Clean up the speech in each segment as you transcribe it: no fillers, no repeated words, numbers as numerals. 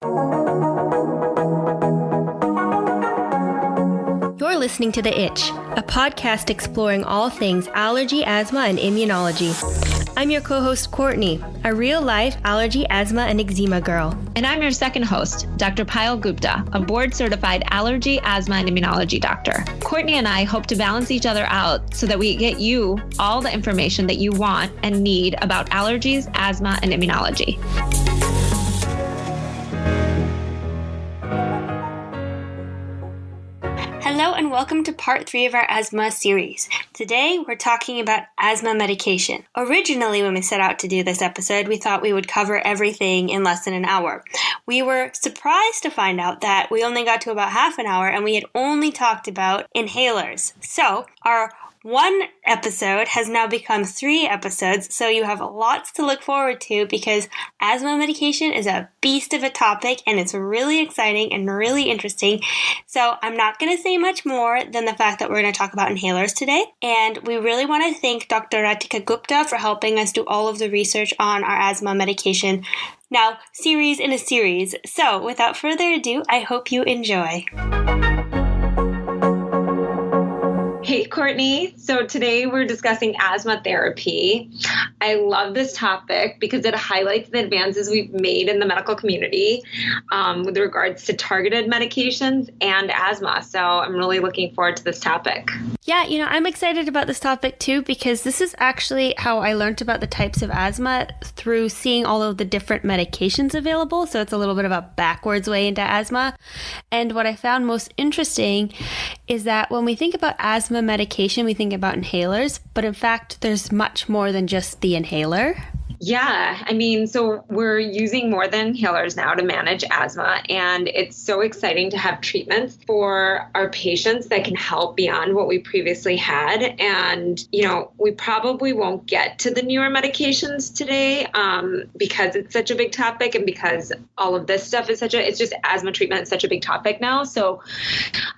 You're listening to The Itch, a podcast exploring all things allergy, asthma, and immunology. I'm your co-host, Courtney, a real-life allergy, asthma, and eczema girl. And I'm your second host, Dr. Payal Gupta, a board-certified allergy, asthma, and immunology doctor. Courtney and I hope to balance each other out so that we get you all the information that you want and need about allergies, asthma, and immunology. Hello and welcome to part 3 of our asthma series. Today we're talking about asthma medication. Originally, when we set out to do this episode, we thought we would cover everything in less than an hour. We were surprised to find out that we only got to about half an hour and we had only talked about inhalers. So our one episode has now become 3 episodes, so you have lots to look forward to because asthma medication is a beast of a topic and it's really exciting and really interesting. So I'm not going to say much more than the fact that we're going to talk about inhalers today. And we really want to thank Dr. Radhika Gupta for helping us do all of the research on our asthma medication. Now, series in a series. So without further ado, I hope you enjoy. Hey, Courtney. So today we're discussing asthma therapy. I love this topic because it highlights the advances we've made in the medical community with regards to targeted medications and asthma. So I'm really looking forward to this topic. Yeah, I'm excited about this topic too because this is actually how I learned about the types of asthma through seeing all of the different medications available. So it's a little bit of a backwards way into asthma. And what I found most interesting is that when we think about asthma medication, we think about inhalers, but in fact, there's much more than just the inhaler. Yeah, so we're using more than inhalers now to manage asthma, and it's so exciting to have treatments for our patients that can help beyond what we previously had. And, we probably won't get to the newer medications today because it's such a big topic and because all of this stuff is it's just asthma treatment is such a big topic now. So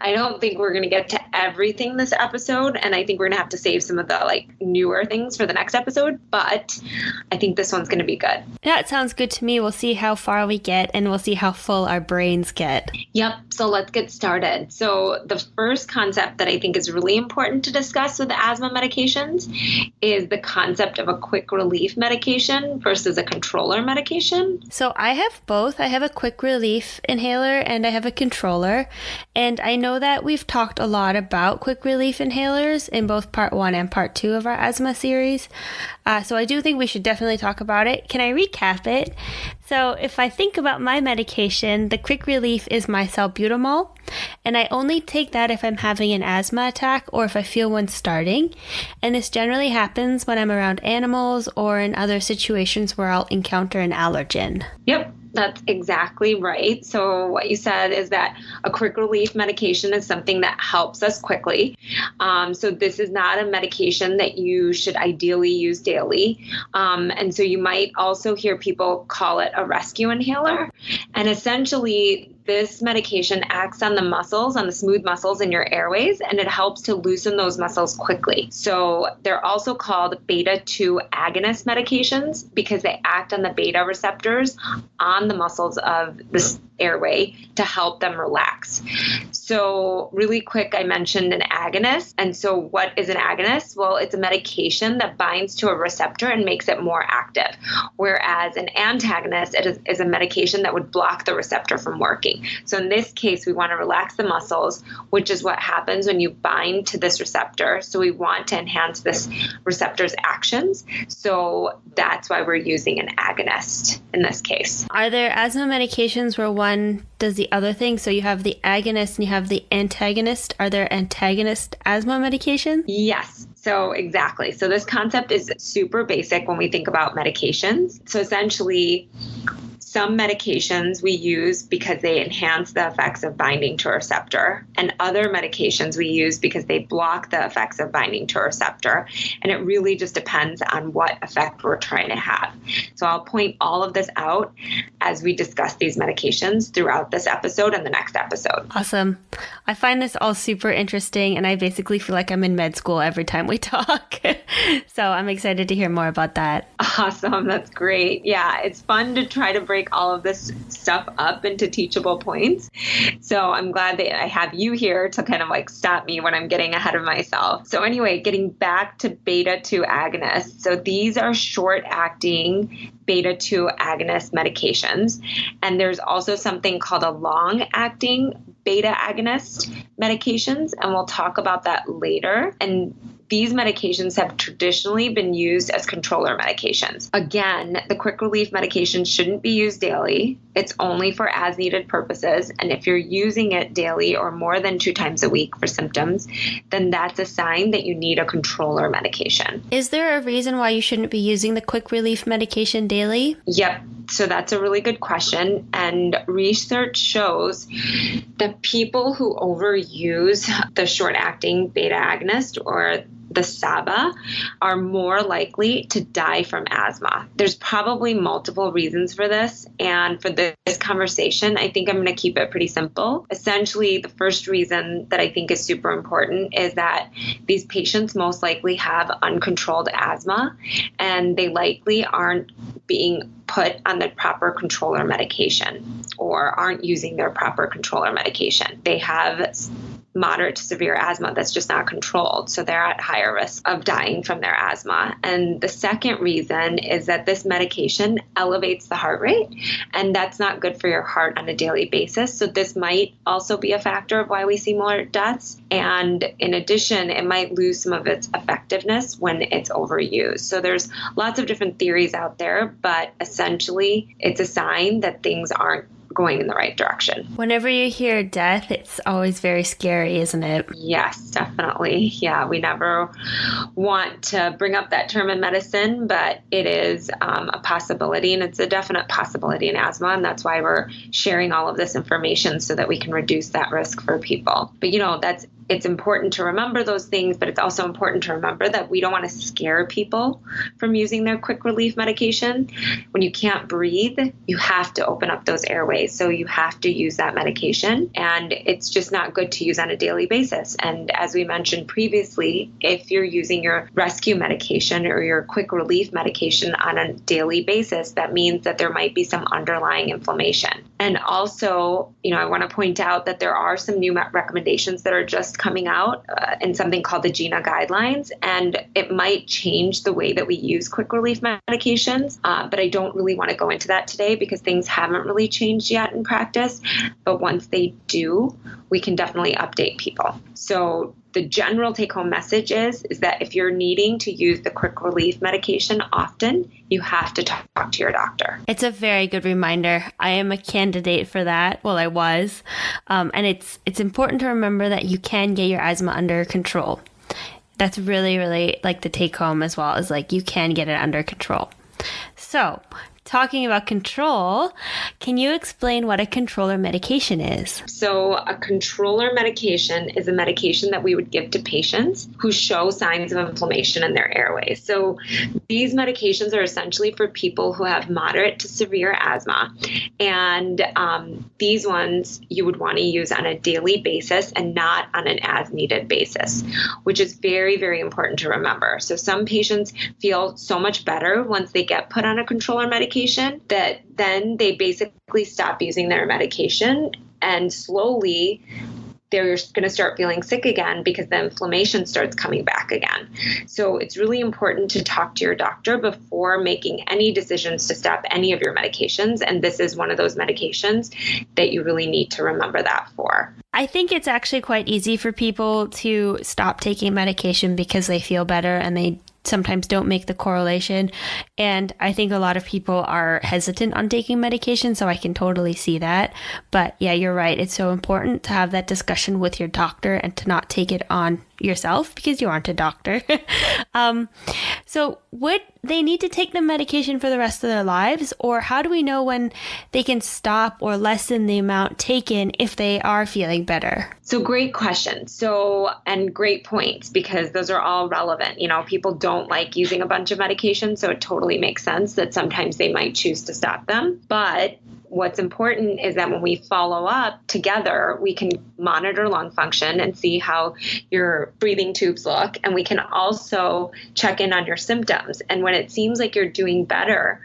I don't think we're going to get to everything this episode, and I think we're going to have to save some of the newer things for the next episode, but I think this one's going to be good. Yeah, it sounds good to me. We'll see how far we get and we'll see how full our brains get. Yep. So let's get started. So the first concept that I think is really important to discuss with asthma medications is the concept of a quick relief medication versus a controller medication. So I have both. I have a quick relief inhaler and I have a controller. And I know that we've talked a lot about quick relief inhalers in both part 1 and part 2 of our asthma series. So I do think we should definitely talk about it. Can I recap it? So if I think about my medication, the quick relief is my salbutamol, and I only take that if I'm having an asthma attack or if I feel one starting. And this generally happens when I'm around animals or in other situations where I'll encounter an allergen. Yep. That's exactly right. So what you said is that a quick relief medication is something that helps us quickly. So this is not a medication that you should ideally use daily. And so you might also hear people call it a rescue inhaler. And essentially, this medication acts on the muscles, on the smooth muscles in your airways, and it helps to loosen those muscles quickly. So they're also called beta-2 agonist medications because they act on the beta receptors on the muscles of the airway to help them relax. So really quick, I mentioned an agonist. And so what is an agonist? Well, it's a medication that binds to a receptor and makes it more active. Whereas an antagonist is a medication that would block the receptor from working. So in this case, we want to relax the muscles, which is what happens when you bind to this receptor. So we want to enhance this receptor's actions. So that's why we're using an agonist in this case. Are there asthma medications where one does the other thing? So you have the agonist and you have the antagonist. Are there antagonist asthma medications? Yes. So exactly. So this concept is super basic when we think about medications. So essentially, some medications we use because they enhance the effects of binding to a receptor, and other medications we use because they block the effects of binding to a receptor. And it really just depends on what effect we're trying to have. So I'll point all of this out as we discuss these medications throughout this episode and the next episode. Awesome. I find this all super interesting, and I basically feel like I'm in med school every time we talk. So I'm excited to hear more about that. Awesome. That's great. Yeah, it's fun to try to break break all of this stuff up into teachable points. So I'm glad that I have you here to kind of like stop me when I'm getting ahead of myself. So anyway, getting back to beta-2 agonists. So these are short-acting beta-2 agonist medications. And there's also something called a long-acting beta agonist medications, and we'll talk about that later. And these medications have traditionally been used as controller medications. Again, the quick relief medication shouldn't be used daily. It's only for as needed purposes. And if you're using it daily or more than 2 times a week for symptoms, then that's a sign that you need a controller medication. Is there a reason why you shouldn't be using the quick relief medication daily? Yep. So that's a really good question. And research shows that people who overuse the short-acting beta agonist or the SABA are more likely to die from asthma. There's probably multiple reasons for this. And for this conversation, I think I'm going to keep it pretty simple. Essentially, the first reason that I think is super important is that these patients most likely have uncontrolled asthma, and they likely aren't being put on the proper controller medication or aren't using their proper controller medication. They have moderate to severe asthma that's just not controlled. So they're at higher risk of dying from their asthma. And the second reason is that this medication elevates the heart rate, and that's not good for your heart on a daily basis. So this might also be a factor of why we see more deaths. And in addition, it might lose some of its effectiveness when it's overused. So there's lots of different theories out there, but essentially it's a sign that things aren't going in the right direction. Whenever you hear death, it's always very scary, isn't it? Yes, definitely. Yeah, we never want to bring up that term in medicine, but it is a possibility, and it's a definite possibility in asthma, and that's why we're sharing all of this information so that we can reduce that risk for people. But it's important to remember those things, but it's also important to remember that we don't want to scare people from using their quick relief medication. When you can't breathe, you have to open up those airways. So you have to use that medication, and it's just not good to use on a daily basis. And as we mentioned previously, if you're using your rescue medication or your quick relief medication on a daily basis, that means that there might be some underlying inflammation. And also, I want to point out that there are some new recommendations that are just coming out in something called the GINA guidelines, and it might change the way that we use quick relief medications, but I don't really want to go into that today because things haven't really changed yet in practice, but once they do, we can definitely update people. So the general take-home message is that if you're needing to use the quick relief medication often, you have to talk to your doctor. It's a very good reminder. I am a candidate for that. Well, I was. And it's important to remember that you can get your asthma under control. That's really, really like the take-home as well, is like you can get it under control. So, talking about control, can you explain what a controller medication is? So a controller medication is a medication that we would give to patients who show signs of inflammation in their airways. So these medications are essentially for people who have moderate to severe asthma. And these ones you would want to use on a daily basis and not on an as-needed basis, which is very, very important to remember. So some patients feel so much better once they get put on a controller medication that then they basically stop using their medication, and slowly they're going to start feeling sick again because the inflammation starts coming back again. So it's really important to talk to your doctor before making any decisions to stop any of your medications. And this is one of those medications that you really need to remember that for. I think it's actually quite easy for people to stop taking medication because they feel better and they sometimes don't make the correlation. And I think a lot of people are hesitant on taking medication, so I can totally see that. But yeah, you're right. It's so important to have that discussion with your doctor and to not take it on yourself because you aren't a doctor. So would they need to take the medication for the rest of their lives, or how do we know when they can stop or lessen the amount taken if they are feeling better? So great question. And great points, because those are all relevant. People don't like using a bunch of medications, so it totally makes sense that sometimes they might choose to stop them. But what's important is that when we follow up together, we can monitor lung function and see how your breathing tubes look. And we can also check in on your symptoms. And when it seems like you're doing better,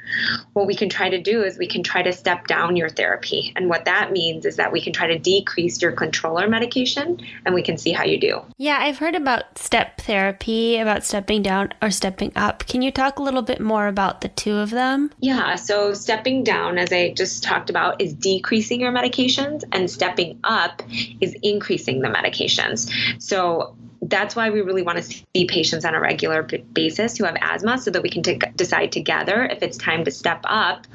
what we can try to do is we can try to step down your therapy. And what that means is that we can try to decrease your controller medication and we can see how you do. Yeah, I've heard about step therapy, about stepping down or stepping up. Can you talk a little bit more about the two of them? Yeah, so stepping down, as I just talked about, is decreasing your medications, and stepping up is increasing the medications. So that's why we really want to see patients on a regular basis who have asthma so that we can decide together if it's time to step up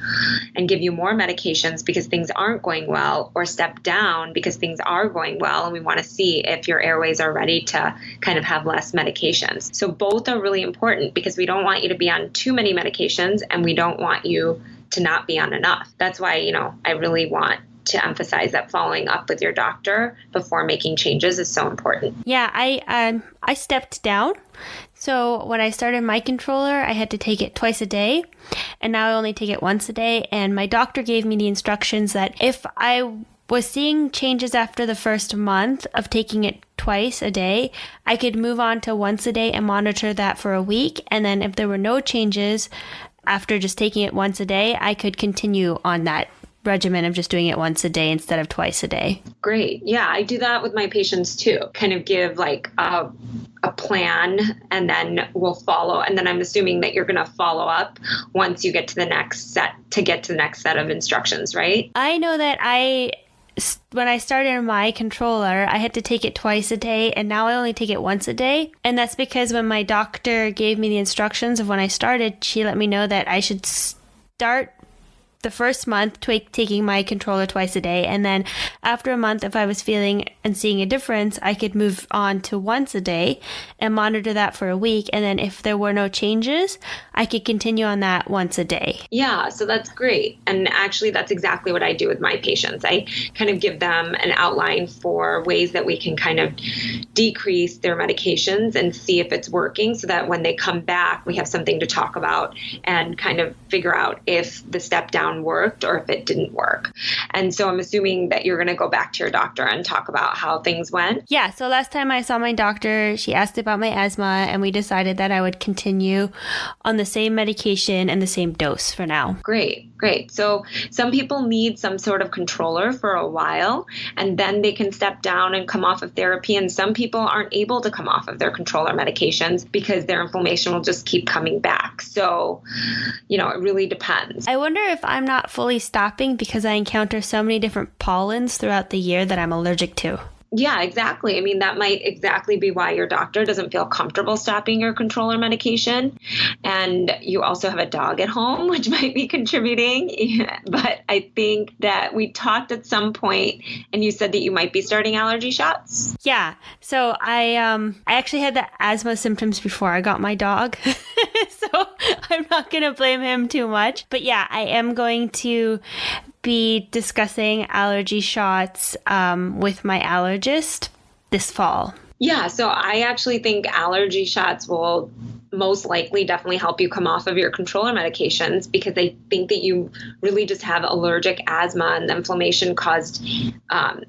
and give you more medications because things aren't going well, or step down because things are going well. And we want to see if your airways are ready to kind of have less medications. So both are really important because we don't want you to be on too many medications and we don't want you to not be on enough. That's why, I really want to emphasize that following up with your doctor before making changes is so important. Yeah, I stepped down. So when I started my controller, I had to take it twice a day, and now I only take it once a day. And my doctor gave me the instructions that if I was seeing changes after the first month of taking it twice a day, I could move on to once a day and monitor that for a week. And then if there were no changes after just taking it once a day, I could continue on that regimen of just doing it once a day instead of twice a day. Great. Yeah, I do that with my patients too. Kind of give like a plan and then we'll follow. And then I'm assuming that you're going to follow up once you get to the next set of instructions, right? I know that when I started my controller, I had to take it twice a day, and now I only take it once a day. And that's because when my doctor gave me the instructions of when I started, she let me know that I should start the first month taking my controller twice a day, and then after a month, if I was feeling and seeing a difference, I could move on to once a day and monitor that for a week, and then if there were no changes, I could continue on that once a day. Yeah, so that's great. And actually, that's exactly what I do with my patients. I kind of give them an outline for ways that we can kind of decrease their medications and see if it's working, so that when they come back, we have something to talk about and kind of figure out if the step down worked or if it didn't work. And so I'm assuming that you're going to go back to your doctor and talk about how things went. Yeah. So last time I saw my doctor, she asked about my asthma, and we decided that I would continue on the same medication and the same dose for now. Great. So some people need some sort of controller for a while, and then they can step down and come off of therapy. And some people aren't able to come off of their controller medications because their inflammation will just keep coming back. So, it really depends. I wonder if I'm not fully stopping because I encounter so many different pollens throughout the year that I'm allergic to. Yeah, exactly. I mean, that might exactly be why your doctor doesn't feel comfortable stopping your controller medication. And you also have a dog at home, which might be contributing. Yeah, but I think that we talked at some point and you said that you might be starting allergy shots. Yeah. So I actually had the asthma symptoms before I got my dog. So I'm not going to blame him too much. But yeah, I am going to be discussing allergy shots with my allergist this fall. Yeah, so I actually think allergy shots will most likely definitely help you come off of your controller medications, because I think that you really just have allergic asthma, and the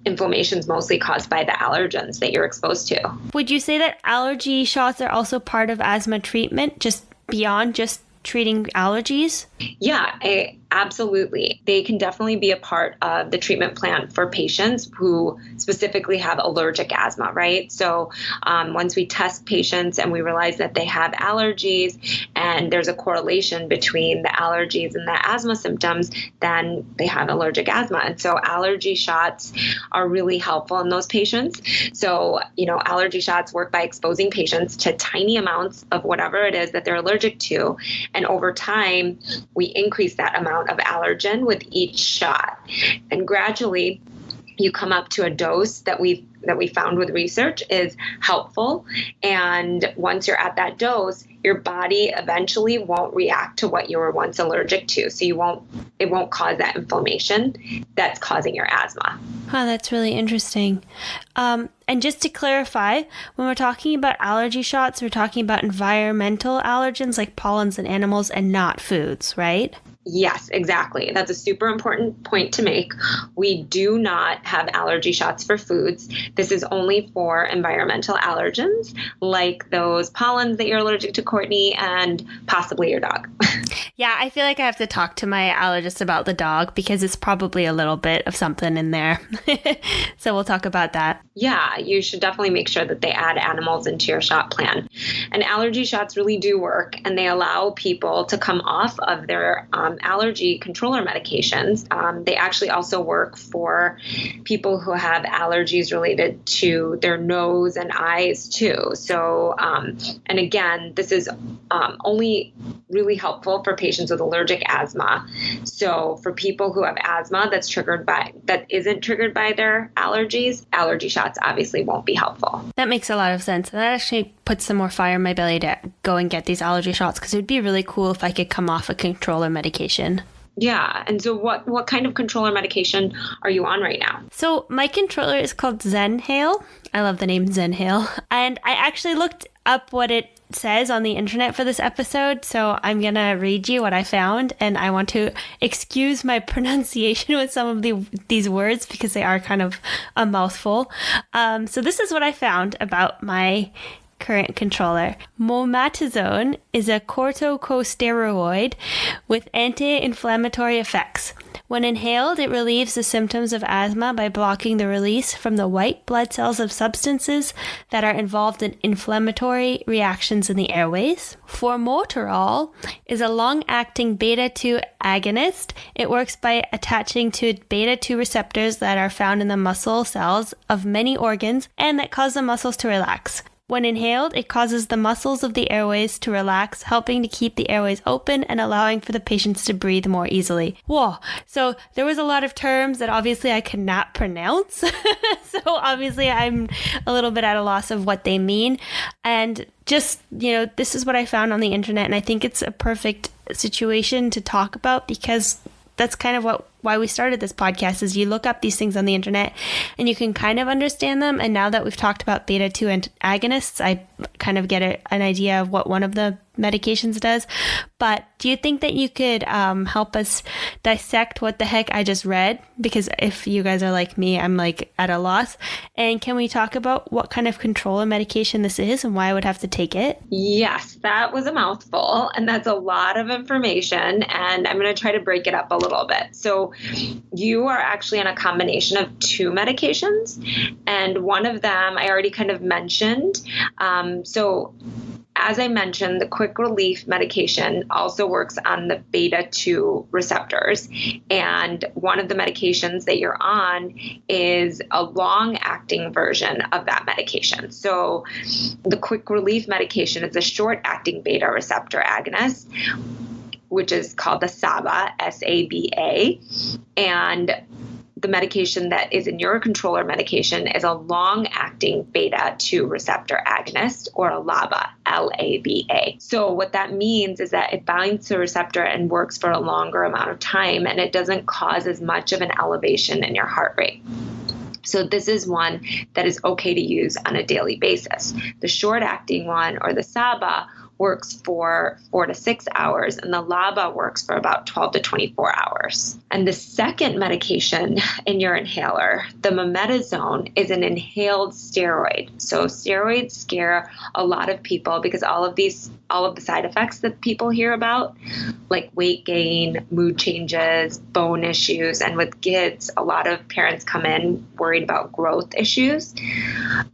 inflammation's mostly caused by the allergens that you're exposed to. Would you say that allergy shots are also part of asthma treatment, just beyond just treating allergies? Yeah, absolutely. They can definitely be a part of the treatment plan for patients who specifically have allergic asthma, right? So once we test patients and we realize that they have allergies and there's a correlation between the allergies and the asthma symptoms, then they have allergic asthma. And so allergy shots are really helpful in those patients. So, allergy shots work by exposing patients to tiny amounts of whatever it is that they're allergic to. And over time, we increase that amount of allergen with each shot. And gradually, you come up to a dose that we found with research is helpful. And once you're at that dose, your body eventually won't react to what you were once allergic to. So it won't cause that inflammation that's causing your asthma. Oh, that's really interesting. And just to clarify, when we're talking about allergy shots, we're talking about environmental allergens like pollens and animals and not foods, right? Yes, exactly. That's a super important point to make. We do not have allergy shots for foods. This is only for environmental allergens, like those pollens that you're allergic to, Courtney, and possibly your dog. Yeah, I feel like I have to talk to my allergist about the dog because it's probably a little bit of something in there. So we'll talk about that. Yeah, you should definitely make sure that they add animals into your shot plan. And allergy shots really do work, and they allow people to come off of their allergy controller medications. They actually also work for people who have allergies related to their nose and eyes too. So, and again, this is only really helpful for patients with allergic asthma. So for people who have asthma that isn't triggered by their allergies, allergy shots obviously won't be helpful. That makes a lot of sense. That actually puts some more fire in my belly to go and get these allergy shots, because it would be really cool if I could come off a controller medication. Yeah. And so what kind of controller medication are you on right now? So my controller is called Zenhale. I love the name Zenhale. And I actually looked up what it says on the internet for this episode, so I'm going to read you what I found, and I want to excuse my pronunciation with some of these words because they are kind of a mouthful. So this is what I found about my current controller. Mometasone is a corticosteroid with anti-inflammatory effects. When inhaled, it relieves the symptoms of asthma by blocking the release from the white blood cells of substances that are involved in inflammatory reactions in the airways. Formoterol is a long-acting beta-2 agonist. It works by attaching to beta-2 receptors that are found in the muscle cells of many organs and that cause the muscles to relax. When inhaled, it causes the muscles of the airways to relax, helping to keep the airways open and allowing for the patients to breathe more easily. Whoa. So there was a lot of terms that obviously I could not pronounce. So obviously I'm a little bit at a loss of what they mean. And just, this is what I found on the internet. And I think it's a perfect situation to talk about because that's kind of why we started this podcast, is you look up these things on the internet and you can kind of understand them. And now that we've talked about beta-2 agonists, I kind of get an idea of what one of the medications does. But do you think that you could help us dissect what the heck I just read? Because if you guys are like me, I'm like at a loss. And can we talk about what kind of controller medication this is and why I would have to take it? Yes, that was a mouthful, and that's a lot of information, and I'm going to try to break it up a little bit. So you are actually on a combination of two medications, and one of them I already kind of mentioned. So as I mentioned, the quick relief medication also works on the beta-2 receptors. And one of the medications that you're on is a long-acting version of that medication. So the quick relief medication is a short-acting beta receptor agonist, which is called the SABA, S-A-B-A. And the medication that is in your controller medication is a long-acting beta-2 receptor agonist, or a LABA, L-A-B-A. So what that means is that it binds to the receptor and works for a longer amount of time, and it doesn't cause as much of an elevation in your heart rate. So this is one that is okay to use on a daily basis. The short-acting one, or the SABA, works for 4 to 6 hours, and the LABA works for about 12 to 24 hours. And the second medication in your inhaler, the Mometasone, is an inhaled steroid. So steroids scare a lot of people because all of the side effects that people hear about, like weight gain, mood changes, bone issues, and with kids, a lot of parents come in worried about growth issues.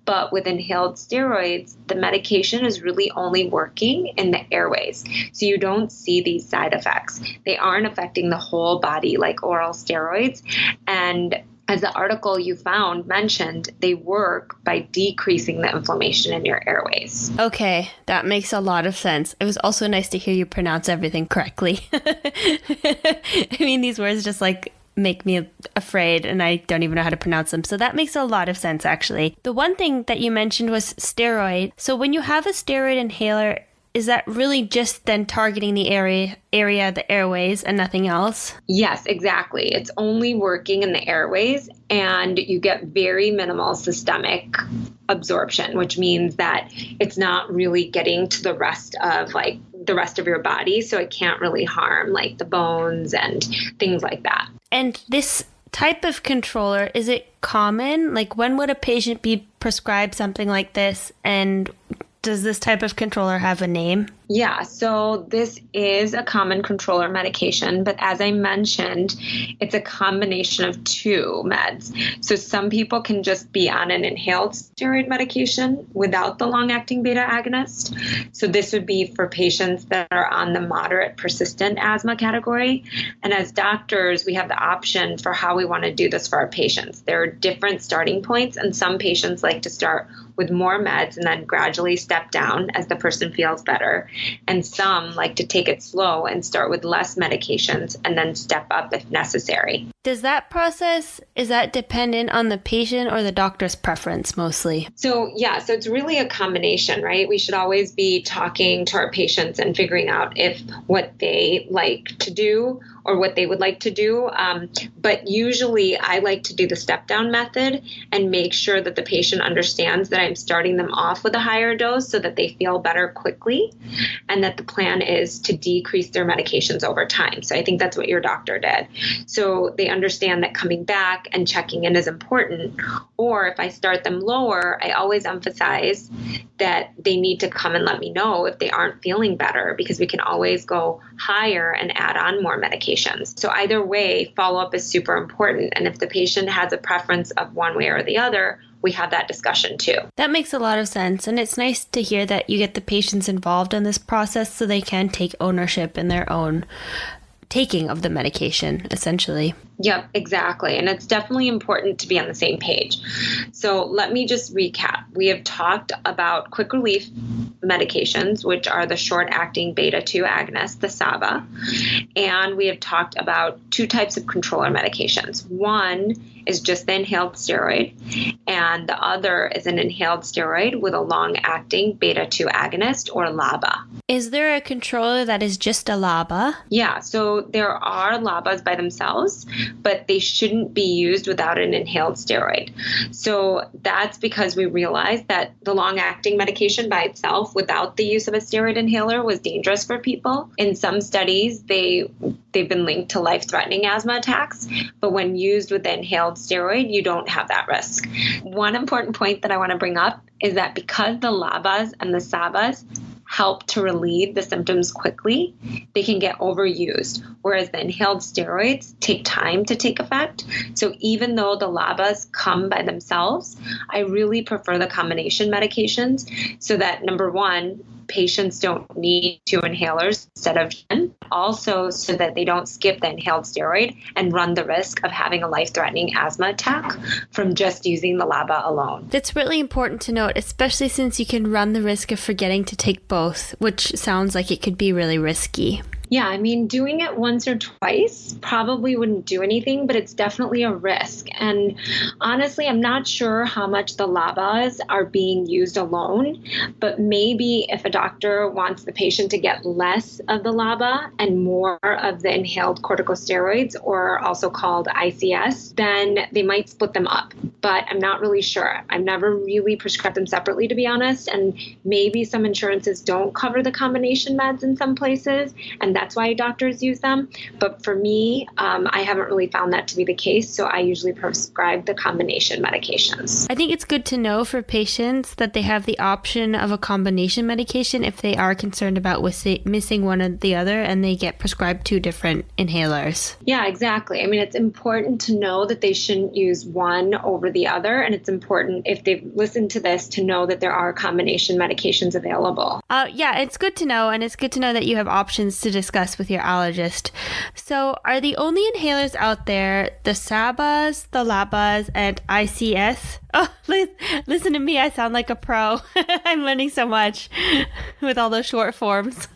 But with inhaled steroids, the medication is really only working in the airways. So you don't see these side effects. They aren't affecting the whole body like oral steroids. And as the article you found mentioned, they work by decreasing the inflammation in your airways. Okay, that makes a lot of sense. It was also nice to hear you pronounce everything correctly. I mean, these words just make me afraid, and I don't even know how to pronounce them. So that makes a lot of sense, actually. The one thing that you mentioned was steroid. So when you have a steroid inhaler, is that really just then targeting the area, the airways, and nothing else? Yes, exactly. It's only working in the airways, and you get very minimal systemic absorption, which means that it's not really getting to the rest of the rest of your body, so it can't really harm like the bones and things like that. And this type of controller, is it common? Like, when would a patient be prescribed something like this, and does this type of controller have a name? Yeah, so this is a common controller medication, but as I mentioned, it's a combination of two meds. So some people can just be on an inhaled steroid medication without the long-acting beta agonist. So this would be for patients that are on the moderate persistent asthma category. And as doctors, we have the option for how we want to do this for our patients. There are different starting points, and some patients like to start with more meds and then gradually step down as the person feels better. And some like to take it slow and start with less medications and then step up if necessary. Does that process, is that dependent on the patient or the doctor's preference mostly? So it's really a combination, right? We should always be talking to our patients and figuring out if what they like to do or what they would like to do. But usually I like to do the step down method and make sure that the patient understands that I'm starting them off with a higher dose so that they feel better quickly, and that the plan is to decrease their medications over time. So I think that's what your doctor did. So they understand that coming back and checking in is important. Or if I start them lower, I always emphasize that they need to come and let me know if they aren't feeling better, because we can always go higher and add on more medications. So either way, follow-up is super important. And if the patient has a preference of one way or the other, we have that discussion too. That makes a lot of sense. And it's nice to hear that you get the patients involved in this process so they can take ownership in their own taking of the medication, essentially. Yep, exactly. And it's definitely important to be on the same page. So let me just recap. We have talked about quick relief medications, which are the short-acting beta-2 agonists, the SABA. And we have talked about two types of controller medications. One is just the inhaled steroid, and the other is an inhaled steroid with a long-acting beta-2 agonist, or LABA. Is there a controller that is just a LABA? Yeah, so there are LABAs by themselves, but they shouldn't be used without an inhaled steroid. So that's because we realized that the long-acting medication by itself without the use of a steroid inhaler was dangerous for people. In some studies, they've been linked to life-threatening asthma attacks, but when used with the inhaled steroid, you don't have that risk. One important point that I want to bring up is that because the LABAs and the SABAs help to relieve the symptoms quickly, they can get overused, whereas the inhaled steroids take time to take effect. So even though the LABAs come by themselves, I really prefer the combination medications so that, number one, patients don't need two inhalers instead of one. Also, so that they don't skip the inhaled steroid and run the risk of having a life-threatening asthma attack from just using the LABA alone. That's really important to note, especially since you can run the risk of forgetting to take both, which sounds like it could be really risky. Yeah, I mean, doing it once or twice probably wouldn't do anything, but it's definitely a risk. And honestly, I'm not sure how much the LABAs are being used alone, but maybe if a doctor wants the patient to get less of the LABA and more of the inhaled corticosteroids, or also called ICS, then they might split them up. But I'm not really sure. I've never really prescribed them separately, to be honest. And maybe some insurances don't cover the combination meds in some places, and that's why doctors use them. But for me, I haven't really found that to be the case. So I usually prescribe the combination medications. I think it's good to know for patients that they have the option of a combination medication if they are concerned about missing one or the other and they get prescribed two different inhalers. Yeah, exactly. I mean, it's important to know that they shouldn't use one over the other. And it's important, if they've listened to this, to know that there are combination medications available. Yeah, it's good to know. And it's good to know that you have options to discuss with your allergist. So are the only inhalers out there the SABAs, the LABAs, and ICS? Oh, listen to me. I sound like a pro. I'm learning so much with all those short forms.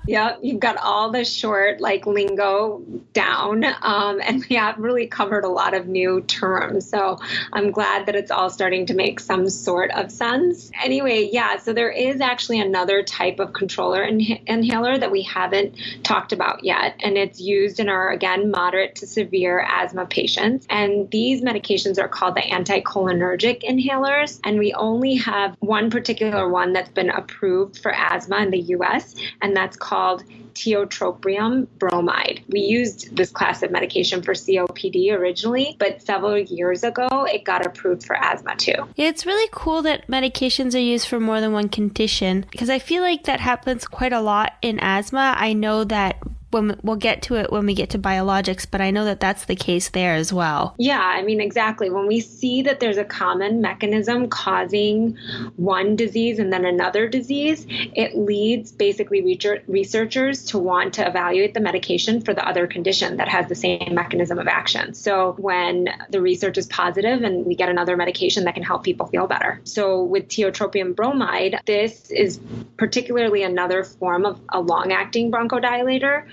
Yeah, you've got all the short lingo down, and we have really covered a lot of new terms. So I'm glad that it's all starting to make some sort of sense. Anyway, yeah, so there is actually another type of controller inhaler that we haven't talked about yet, and it's used in our, again, moderate to severe asthma patients. And these medications are called the Anticholinergic inhalers, and we only have one particular one that's been approved for asthma in the US, and and that's called tiotropium bromide. We used this class of medication for COPD originally, but several years ago, it got approved for asthma too. Yeah, it's really cool that medications are used for more than one condition, because I feel like that happens quite a lot in asthma. I know that we'll get to it when we get to biologics, but I know that that's the case there as well. Yeah, I mean, exactly. When we see that there's a common mechanism causing one disease and then another disease, it leads basically researchers to want to evaluate the medication for the other condition that has the same mechanism of action. So when the research is positive and we get another medication that can help people feel better. So with tiotropium bromide, this is particularly another form of a long-acting bronchodilator,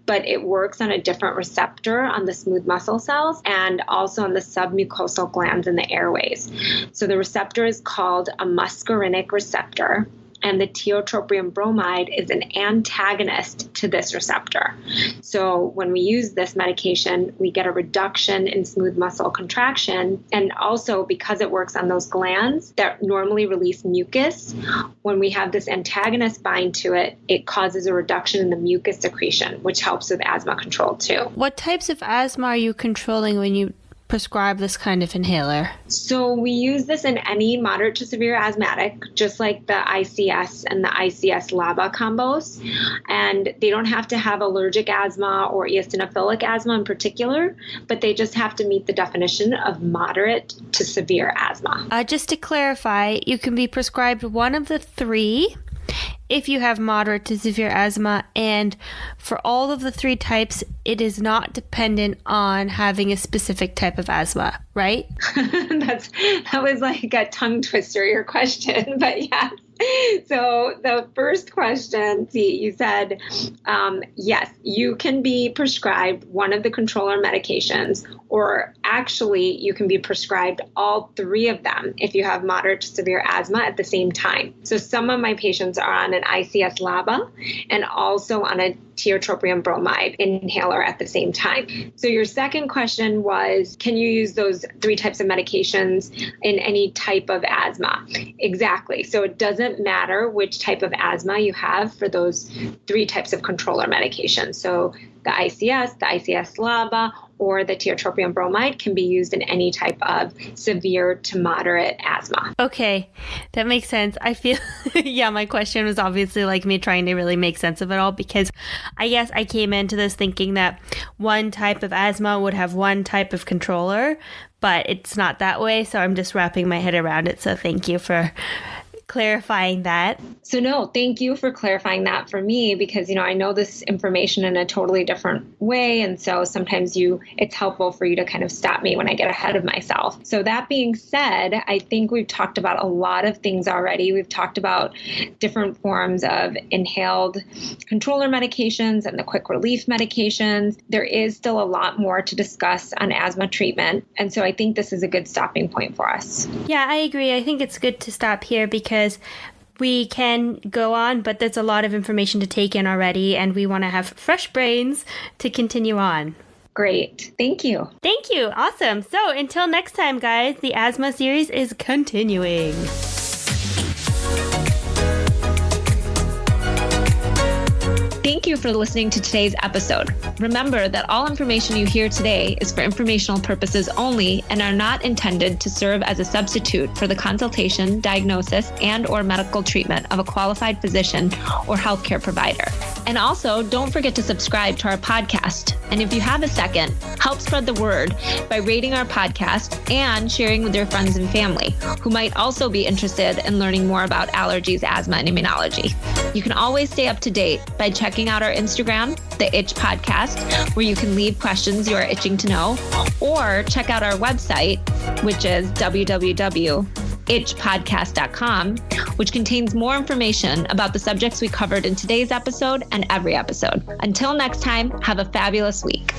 but it works on a different receptor on the smooth muscle cells and also on the submucosal glands in the airways. So the receptor is called a muscarinic receptor, and the tiotropium bromide is an antagonist to this receptor. So when we use this medication, we get a reduction in smooth muscle contraction. And also because it works on those glands that normally release mucus, when we have this antagonist bind to it, it causes a reduction in the mucus secretion, which helps with asthma control too. What types of asthma are you controlling when you prescribe this kind of inhaler? So we use this in any moderate to severe asthmatic, just like the ICS and the ICS LABA combos. And they don't have to have allergic asthma or eosinophilic asthma in particular, but they just have to meet the definition of moderate to severe asthma. Just to clarify, you can be prescribed one of the three if you have moderate to severe asthma, and for all of the three types, it is not dependent on having a specific type of asthma, right? That was like a tongue twister, your question, but yes. So the first question, you said, yes, you can be prescribed one of the controller medications, or actually you can be prescribed all three of them if you have moderate to severe asthma at the same time. So some of my patients are on an ICS LABA and also on a tiotropium bromide inhaler at the same time. So your second question was, can you use those three types of medications in any type of asthma? Exactly. So it doesn't matter which type of asthma you have for those three types of controller medications. So the ICS LABA, or the tiotropium bromide can be used in any type of severe to moderate asthma. Okay, that makes sense. I feel, yeah, my question was obviously like me trying to really make sense of it all, because I guess I came into this thinking that one type of asthma would have one type of controller, but it's not that way. So I'm just wrapping my head around it. So thank you for clarifying that. So no, thank you for clarifying that for me, because, I know this information in a totally different way. And so sometimes it's helpful for you to kind of stop me when I get ahead of myself. So that being said, I think we've talked about a lot of things already. We've talked about different forms of inhaled controller medications and the quick relief medications. There is still a lot more to discuss on asthma treatment. And so I think this is a good stopping point for us. Yeah, I agree. I think it's good to stop here because we can go on, but there's a lot of information to take in already, and we want to have fresh brains to continue on. Great. Thank you. Thank you. Awesome. So until next time, guys, the asthma series is continuing. Thank you for listening to today's episode. Remember that all information you hear today is for informational purposes only and are not intended to serve as a substitute for the consultation, diagnosis, and/or medical treatment of a qualified physician or healthcare provider. And also, don't forget to subscribe to our podcast. And if you have a second, help spread the word by rating our podcast and sharing with your friends and family who might also be interested in learning more about allergies, asthma, and immunology. You can always stay up to date by checking out our Instagram, The Itch Podcast, where you can leave questions you are itching to know, or check out our website, which is www.itchpodcast.com, which contains more information about the subjects we covered in today's episode and every episode. Until next time, have a fabulous week.